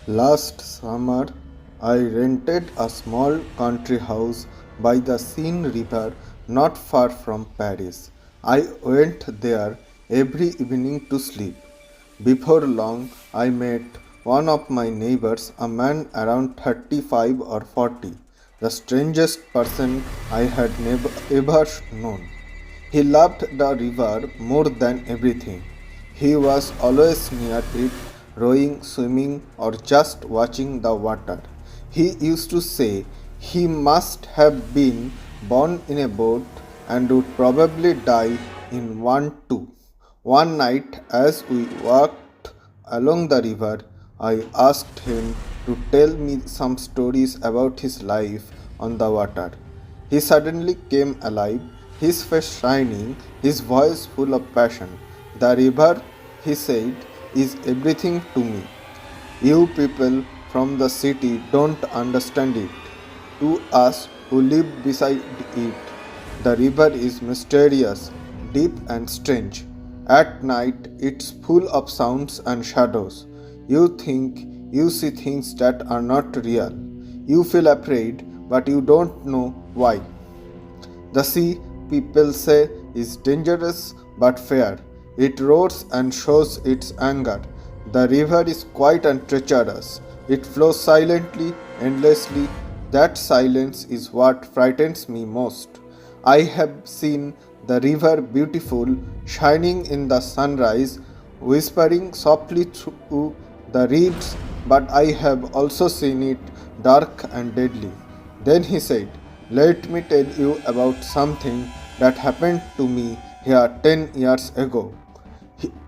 Last summer, I rented a small country house by the Seine River not far from Paris. I went there every evening to sleep. Before long, I met one of my neighbors, a man around 35 or 40, the strangest person I had never ever known. He loved the river more than everything. He was always near it, rowing, swimming, or just watching the water. He used to say he must have been born in a boat and would probably die in one too. One night, as we walked along the river, I asked him to tell me some stories about his life on the water. He suddenly came alive, his face shining, his voice full of passion. The river, he said, is everything to me. You people from the city don't understand it. To us who live beside it, the river is mysterious, deep, and strange. At night, it's full of sounds and shadows. You think you see things that are not real. You feel afraid, but you don't know why. The sea, people say, is dangerous but fair. It roars and shows its anger. The river is quiet and treacherous. It flows silently, endlessly. That silence is what frightens me most. I have seen the river beautiful, shining in the sunrise, whispering softly through the reeds, but I have also seen it dark and deadly. Then he said, let me tell you about something that happened to me here 10 years ago.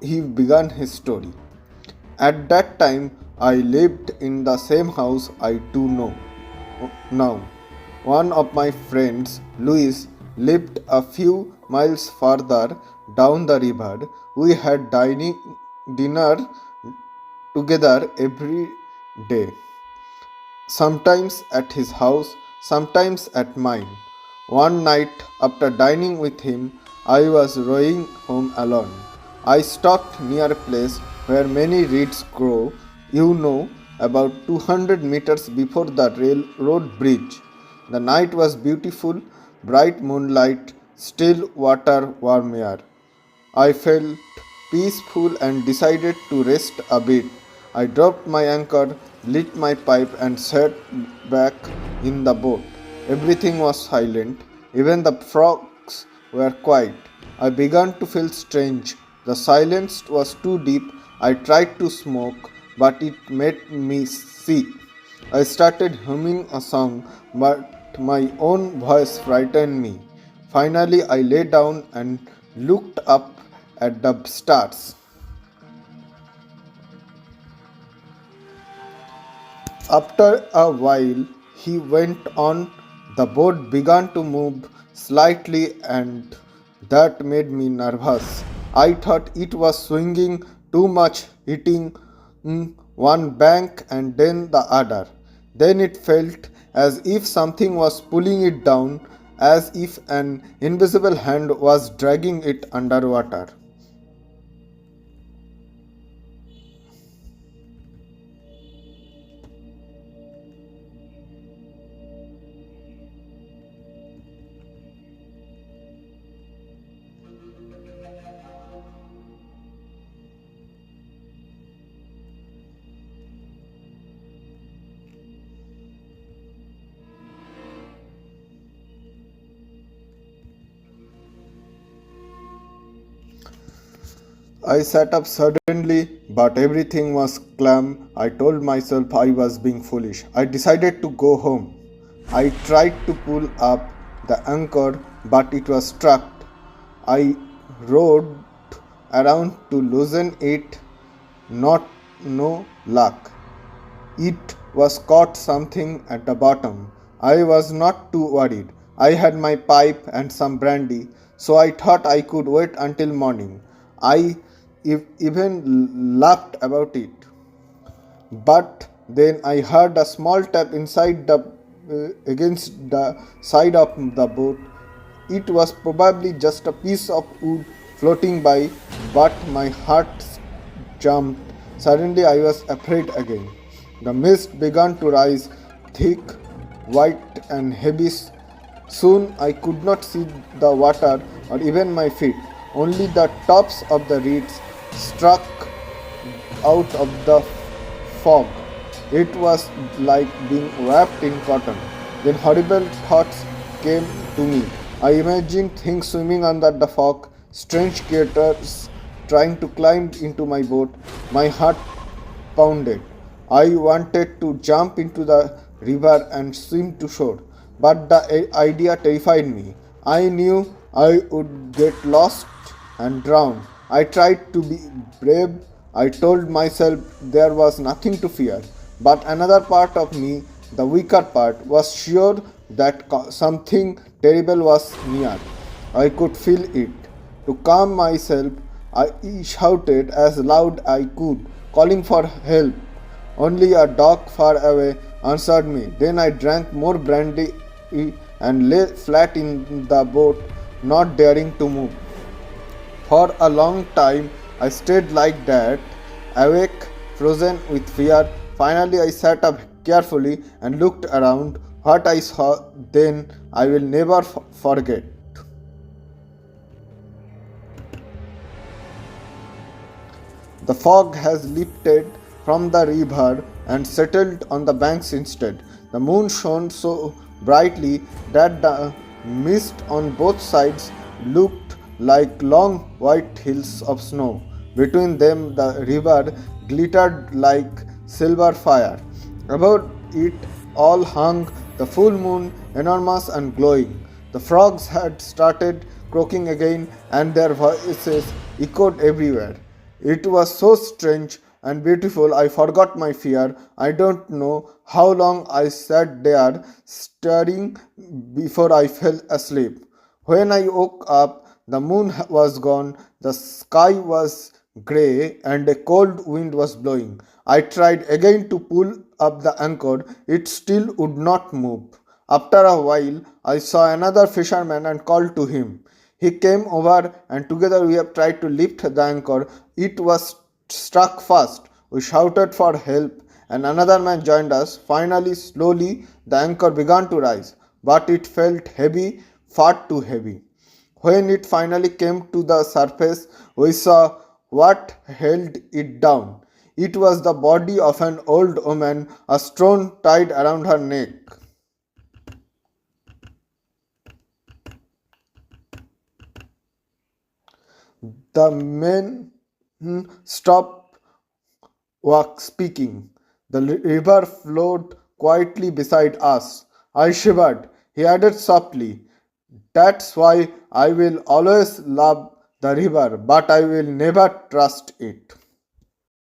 He began his story. At that time, I lived in the same house I do know now. One of my friends, Louis, lived a few miles farther down the river. We had dinner together every day, sometimes at his house, sometimes at mine. One night, after dining with him, I was rowing home alone. I stopped near a place where many reeds grow, about 200 meters before the railroad bridge. The night was beautiful, bright moonlight, still water, warm air. I felt peaceful and decided to rest a bit. I dropped my anchor, lit my pipe, and sat back in the boat. Everything was silent, even the frogs were quiet. I began to feel strange. The silence was too deep. I tried to smoke, but it made me sick. I started humming a song, but my own voice frightened me. Finally, I lay down and looked up at the stars. After a while, he went on. The boat began to move slightly, and that made me nervous. I thought it was swinging too much, hitting one bank and then the other. Then it felt as if something was pulling it down, as if an invisible hand was dragging it underwater. I sat up suddenly, but everything was calm. I told myself I was being foolish. I decided to go home. I tried to pull up the anchor, but it was stuck. I rowed around to loosen it, not no luck. It was caught something at the bottom. I was not too worried. I had my pipe and some brandy, so I thought I could wait until morning. I even laughed about it. But then I heard a small tap inside the against the side of the boat. It was probably just a piece of wood floating by, but my heart jumped. Suddenly I was afraid again. The mist began to rise, thick, white, and heavy. Soon I could not see the water or even my feet. Only the tops of the reeds struck out of the fog. It was like being wrapped in cotton. Then horrible thoughts came to me. I imagined things swimming under the fog, strange creatures trying to climb into my boat. My heart pounded. I wanted to jump into the river and swim to shore, but the idea terrified me. I knew I would get lost and drown. I tried to be brave. I told myself there was nothing to fear, but another part of me, the weaker part, was sure that something terrible was near. I could feel it. To calm myself, I shouted as loud as I could, calling for help. Only a dog far away answered me. Then I drank more brandy and lay flat in the boat, not daring to move. For a long time I stayed like that, awake, frozen with fear. Finally I sat up carefully and looked around. What I saw then I will never forget. The fog has lifted from the river and settled on the banks instead. The moon shone so brightly that the mist on both sides looked like long white hills of snow. Between them, the river glittered like silver fire. Above it all hung the full moon, enormous and glowing. The frogs had started croaking again, and their voices echoed everywhere. It was so strange and beautiful, I forgot my fear. I don't know how long I sat there staring before I fell asleep. When I woke up, the moon was gone, the sky was grey, and a cold wind was blowing. I tried again to pull up the anchor, it still would not move. After a while, I saw another fisherman and called to him. He came over, and together we have tried to lift the anchor. It was struck fast. We shouted for help, and another man joined us. Finally, slowly, the anchor began to rise, but it felt heavy, far too heavy. When it finally came to the surface, we saw what held it down. It was the body of an old woman, a stone tied around her neck. The men stopped speaking. The river flowed quietly beside us. I shivered. He added softly, "That's why I will always love the river, but I will never trust it."